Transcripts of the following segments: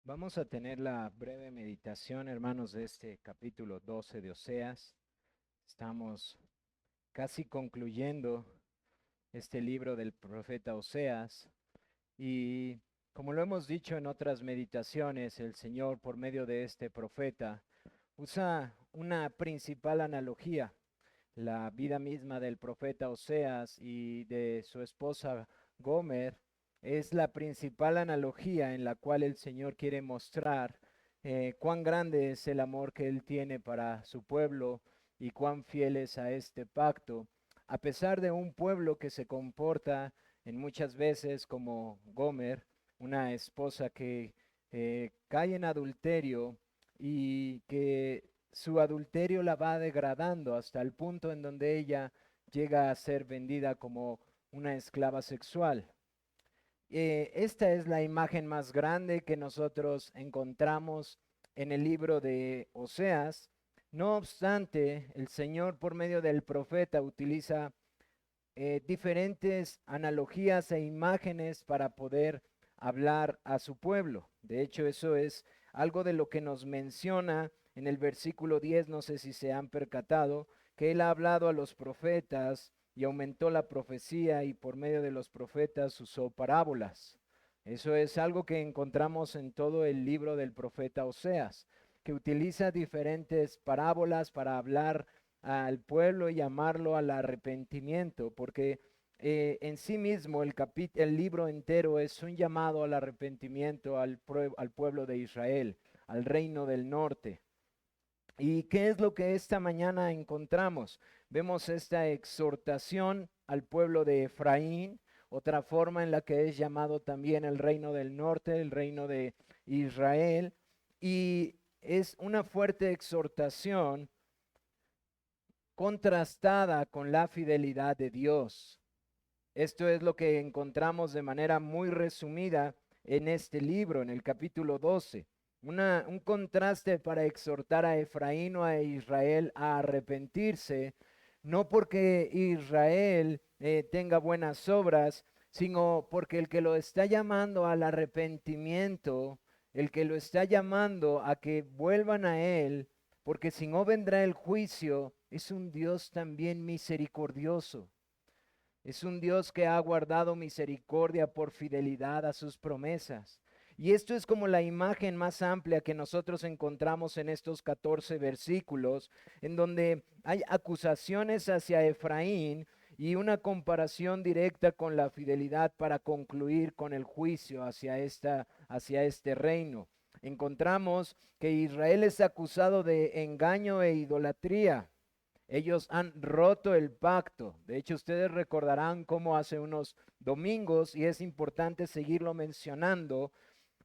Vamos a tener la breve meditación, hermanos, de este capítulo 12 de Oseas. Estamos casi concluyendo este libro del profeta Oseas y como lo hemos dicho en otras meditaciones, el Señor por medio de este profeta usa una principal analogía, la vida misma del profeta Oseas y de su esposa Gomer es la principal analogía en la cual el Señor quiere mostrar cuán grande es el amor que Él tiene para su pueblo y cuán fiel es a este pacto, a pesar de un pueblo que se comporta en muchas veces como Gomer, una esposa que cae en adulterio y que su adulterio la va degradando hasta el punto en donde ella llega a ser vendida como una esclava sexual. Esta es la imagen más grande que nosotros encontramos en el libro de Oseas. No obstante, el Señor por medio del profeta utiliza diferentes analogías e imágenes para poder hablar a su pueblo. De hecho, eso es algo de lo que nos menciona en el versículo 10, no sé si se han percatado, que él ha hablado a los profetas y aumentó la profecía y por medio de los profetas usó parábolas. Eso es algo que encontramos en todo el libro del profeta Oseas, que utiliza diferentes parábolas para hablar al pueblo y llamarlo al arrepentimiento, porque en sí mismo el libro entero es un llamado al arrepentimiento al pueblo de Israel, al reino del norte. ¿Y qué es lo que esta mañana encontramos? Vemos esta exhortación al pueblo de Efraín, otra forma en la que es llamado también el reino del norte, el reino de Israel, y es una fuerte exhortación contrastada con la fidelidad de Dios. Esto es lo que encontramos de manera muy resumida en este libro, en el capítulo 12. Un contraste para exhortar a Efraín o a Israel a arrepentirse, no porque Israel tenga buenas obras, sino porque el que lo está llamando al arrepentimiento, el que lo está llamando a que vuelvan a Él, porque si no vendrá el juicio, es un Dios también misericordioso. Es un Dios que ha guardado misericordia por fidelidad a sus promesas. Y esto es como la imagen más amplia que nosotros encontramos en estos 14 versículos, en donde hay acusaciones hacia Efraín y una comparación directa con la fidelidad para concluir con el juicio hacia este reino. Encontramos que Israel es acusado de engaño e idolatría. Ellos han roto el pacto. De hecho, ustedes recordarán cómo hace unos domingos, y es importante seguirlo mencionando,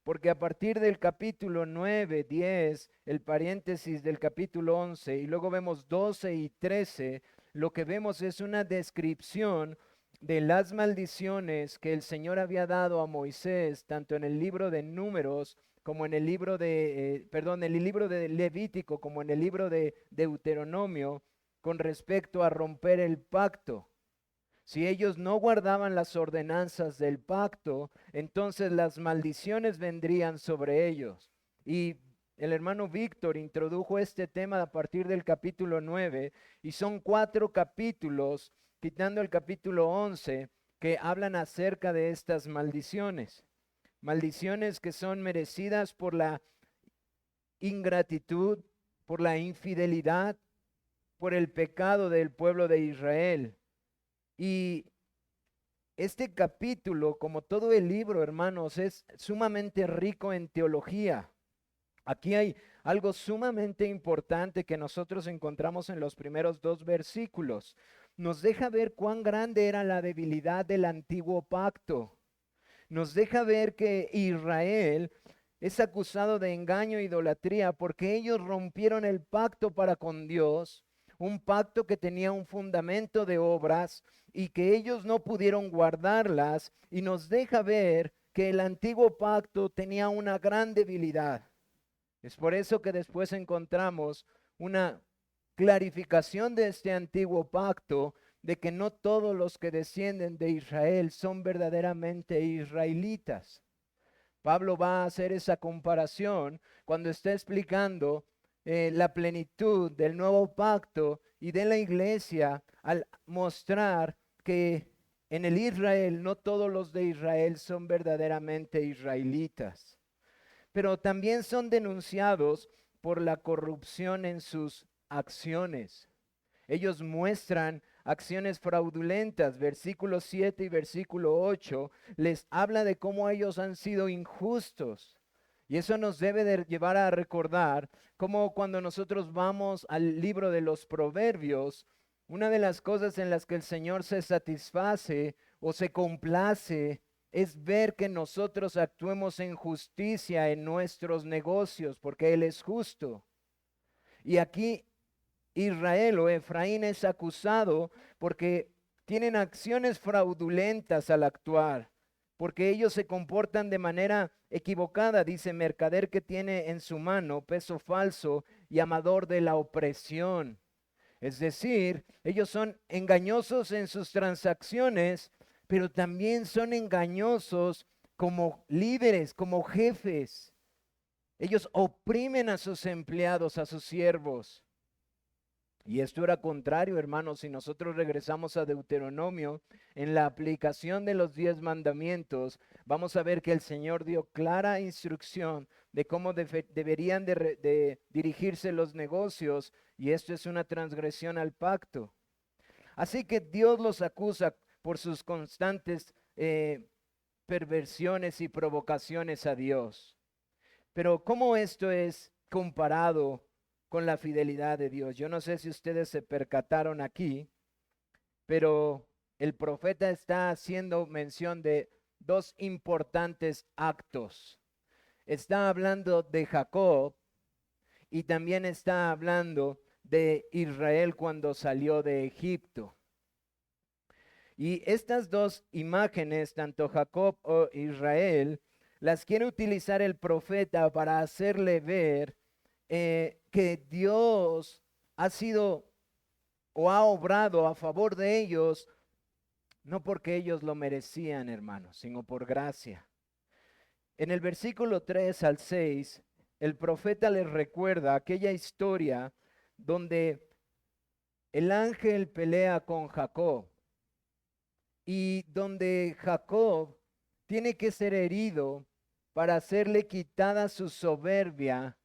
porque a partir del capítulo 9, 10, el paréntesis del capítulo 11, y luego vemos 12 y 13, lo que vemos es una descripción de las maldiciones que el Señor había dado a Moisés, tanto en el libro de Números como en el libro en el libro de Levítico, como en el libro de Deuteronomio, con respecto a romper el pacto. Si ellos no guardaban las ordenanzas del pacto, entonces las maldiciones vendrían sobre ellos. Y el hermano Víctor introdujo este tema a partir del capítulo 9 y son 4 capítulos, quitando el capítulo 11, que hablan acerca de estas maldiciones. Maldiciones que son merecidas por la ingratitud, por la infidelidad, por el pecado del pueblo de Israel. Y este capítulo, como todo el libro, hermanos, es sumamente rico en teología. Aquí hay algo sumamente importante que nosotros encontramos en los primeros 2 versículos. Nos deja ver cuán grande era la debilidad del antiguo pacto. Nos deja ver que Israel es acusado de engaño e idolatría porque ellos rompieron el pacto para con Dios, un pacto que tenía un fundamento de obras y que ellos no pudieron guardarlas, y nos deja ver que el antiguo pacto tenía una gran debilidad. Es por eso que después encontramos una clarificación de este antiguo pacto, de que no todos los que descienden de Israel son verdaderamente israelitas. Pablo va a hacer esa comparación cuando está explicando la plenitud del nuevo pacto y de la iglesia al mostrar que en el Israel no todos los de Israel son verdaderamente israelitas, pero también son denunciados por la corrupción en sus acciones. Ellos muestran acciones fraudulentas. Versículo 7 y versículo 8 les habla de cómo ellos han sido injustos. Y eso nos debe de llevar a recordar cómo cuando nosotros vamos al libro de los Proverbios, una de las cosas en las que el Señor se satisface o se complace es ver que nosotros actuemos en justicia en nuestros negocios, porque Él es justo. Y aquí Israel o Efraín es acusado porque tienen acciones fraudulentas al actuar, porque ellos se comportan de manera equivocada, dice mercader que tiene en su mano peso falso y amador de la opresión. Es decir, ellos son engañosos en sus transacciones, pero también son engañosos como líderes, como jefes. Ellos oprimen a sus empleados, a sus siervos. Y esto era contrario, hermanos, si nosotros regresamos a Deuteronomio, en la aplicación de los 10 mandamientos, vamos a ver que el Señor dio clara instrucción de cómo deberían de dirigirse los negocios, y esto es una transgresión al pacto. Así que Dios los acusa por sus constantes perversiones y provocaciones a Dios. Pero ¿cómo esto es comparado con la fidelidad de Dios? Yo no sé si ustedes se percataron aquí, pero el profeta está haciendo mención de dos importantes actos. Está hablando de Jacob y también está hablando de Israel cuando salió de Egipto. Y estas dos imágenes, tanto Jacob o Israel, las quiere utilizar el profeta para hacerle ver que Dios ha sido o ha obrado a favor de ellos, no porque ellos lo merecían, hermanos, sino por gracia. En el versículo 3 al 6, el profeta les recuerda aquella historia donde el ángel pelea con Jacob y donde Jacob tiene que ser herido para hacerle quitada su soberbia,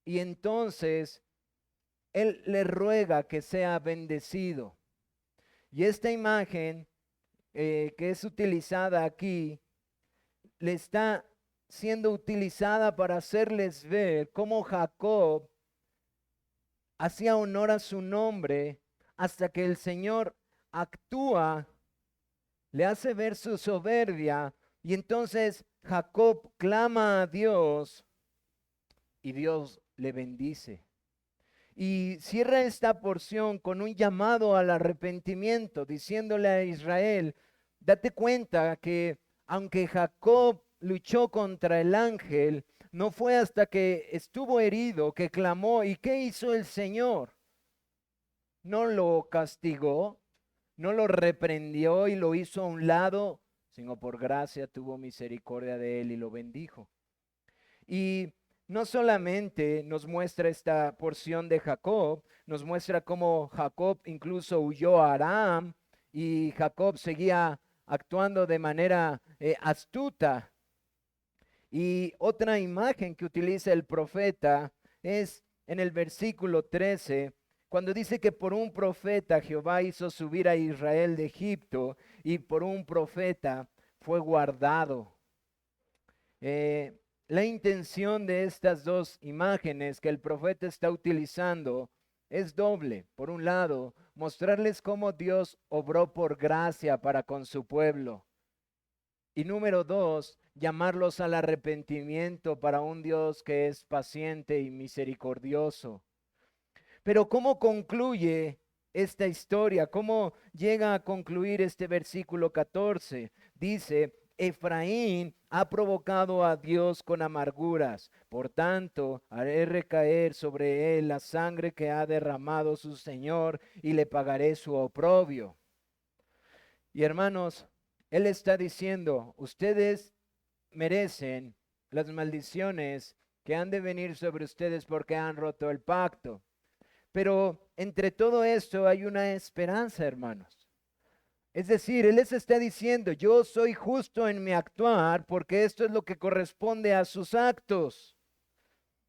y entonces él le ruega que sea bendecido. Y esta imagen que es utilizada aquí, le está siendo utilizada para hacerles ver cómo Jacob hacía honor a su nombre hasta que el Señor actúa, le hace ver su soberbia, y entonces Jacob clama a Dios y Dios le bendice. Y cierra esta porción con un llamado al arrepentimiento, diciéndole a Israel: date cuenta que aunque Jacob luchó contra el ángel, no fue hasta que estuvo herido que clamó. ¿Y qué hizo el Señor? No lo castigó, no lo reprendió y lo hizo a un lado, sino por gracia tuvo misericordia de él y lo bendijo. Y no solamente nos muestra esta porción de Jacob, nos muestra cómo Jacob incluso huyó a Aram y Jacob seguía actuando de manera astuta. Y otra imagen que utiliza el profeta es en el versículo 13, cuando dice que por un profeta Jehová hizo subir a Israel de Egipto y por un profeta fue guardado. La intención de estas dos imágenes que el profeta está utilizando es doble. Por un lado, mostrarles cómo Dios obró por gracia para con su pueblo. Y número dos, llamarlos al arrepentimiento para un Dios que es paciente y misericordioso. Pero ¿cómo concluye esta historia? ¿Cómo llega a concluir este versículo 14? Dice: Efraín ha provocado a Dios con amarguras, por tanto haré recaer sobre él la sangre que ha derramado su Señor y le pagaré su oprobio. Y hermanos, él está diciendo: ustedes merecen las maldiciones que han de venir sobre ustedes porque han roto el pacto. Pero entre todo esto hay una esperanza, hermanos. Es decir, Él les está diciendo, yo soy justo en mi actuar porque esto es lo que corresponde a sus actos.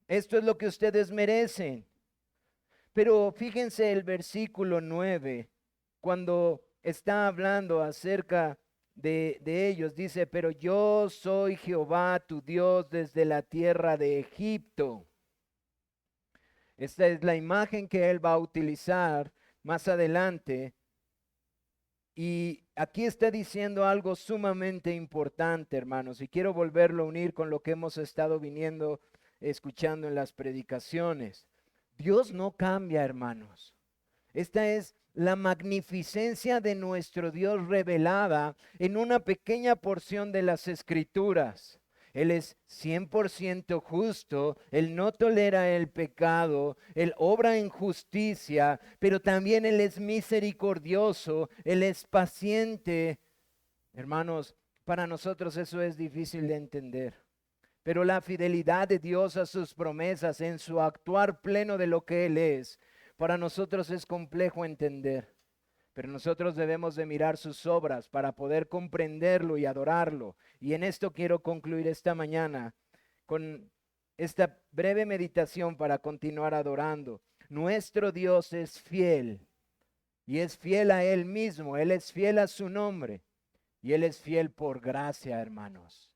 Esto es lo que ustedes merecen. Pero fíjense el versículo 9, cuando está hablando acerca de ellos, dice, pero yo soy Jehová tu Dios desde la tierra de Egipto. Esta es la imagen que Él va a utilizar más adelante. Y aquí está diciendo algo sumamente importante, hermanos, y quiero volverlo a unir con lo que hemos estado escuchando en las predicaciones. Dios no cambia, hermanos. Esta es la magnificencia de nuestro Dios revelada en una pequeña porción de las Escrituras. Él es 100% justo, Él no tolera el pecado, Él obra en justicia, pero también Él es misericordioso, Él es paciente. Hermanos, para nosotros eso es difícil de entender. Pero la fidelidad de Dios a sus promesas en su actuar pleno de lo que Él es, para nosotros es complejo entender. Pero nosotros debemos de mirar sus obras para poder comprenderlo y adorarlo. Y en esto quiero concluir esta mañana con esta breve meditación para continuar adorando. Nuestro Dios es fiel y es fiel a Él mismo. Él es fiel a su nombre y Él es fiel por gracia, hermanos.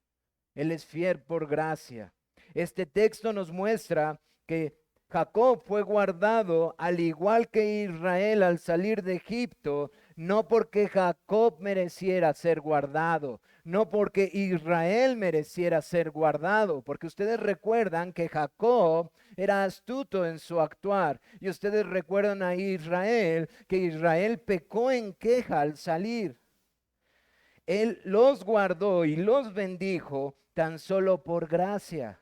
Él es fiel por gracia. Este texto nos muestra que Jacob fue guardado al igual que Israel al salir de Egipto, no porque Jacob mereciera ser guardado, no porque Israel mereciera ser guardado, porque ustedes recuerdan que Jacob era astuto en su actuar y ustedes recuerdan a Israel que Israel pecó en queja al salir. Él los guardó y los bendijo tan solo por gracia.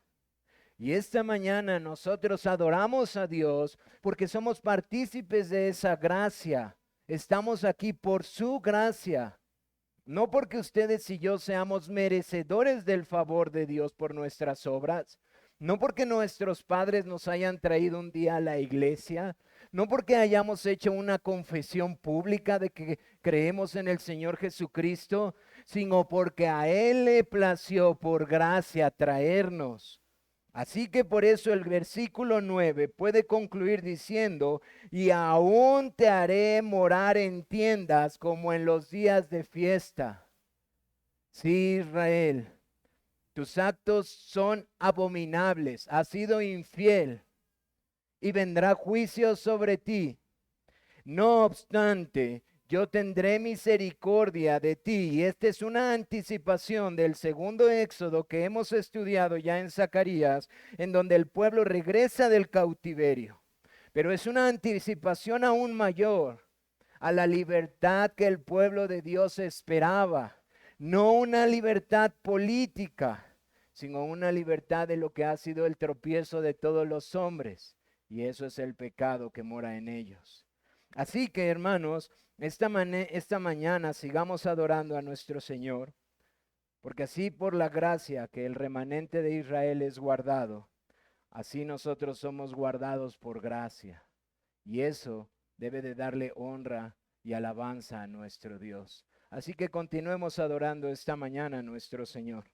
Y esta mañana nosotros adoramos a Dios porque somos partícipes de esa gracia. Estamos aquí por su gracia. No porque ustedes y yo seamos merecedores del favor de Dios por nuestras obras. No porque nuestros padres nos hayan traído un día a la iglesia. No porque hayamos hecho una confesión pública de que creemos en el Señor Jesucristo, sino porque a Él le plació por gracia traernos. Así que por eso el versículo 9 puede concluir diciendo, y aún te haré morar en tiendas como en los días de fiesta. Sí, Israel, tus actos son abominables, has sido infiel y vendrá juicio sobre ti. No obstante, yo tendré misericordia de ti. Y esta es una anticipación del segundo éxodo que hemos estudiado ya en Zacarías, en donde el pueblo regresa del cautiverio. Pero es una anticipación aún mayor a la libertad que el pueblo de Dios esperaba. No una libertad política, sino una libertad de lo que ha sido el tropiezo de todos los hombres. Y eso es el pecado que mora en ellos. Así que, hermanos, esta mañana sigamos adorando a nuestro Señor, porque así por la gracia que el remanente de Israel es guardado, así nosotros somos guardados por gracia. Y eso debe de darle honra y alabanza a nuestro Dios. Así que continuemos adorando esta mañana a nuestro Señor.